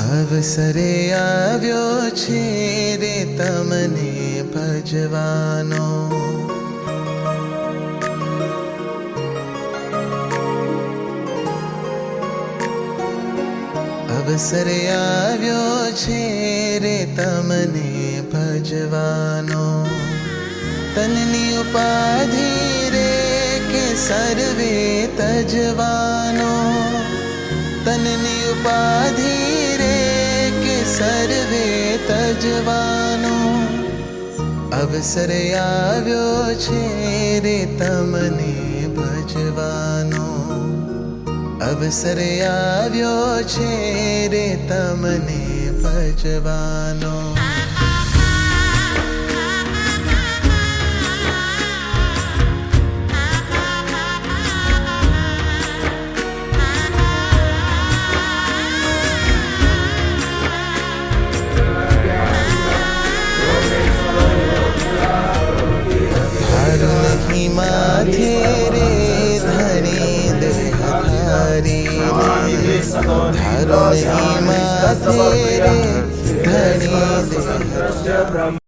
અવસરે આવ્યો છે રે તમને ભજવાનો, અવસરે આવ્યો છે રે તમને ભજવાનો। તનની ઉપાધિ રે કે સર્વે તજવાનો, તનની ઉપાધિ રે કે સર્વે તજવાનો। અવસરે આવ્યો છે રે તમને ભજવાનો, અવસરે આવ્યો છે રે તમને ભજવાનો। माथे रे धनी देहधारी धारो नहीं माथे रे धनी देह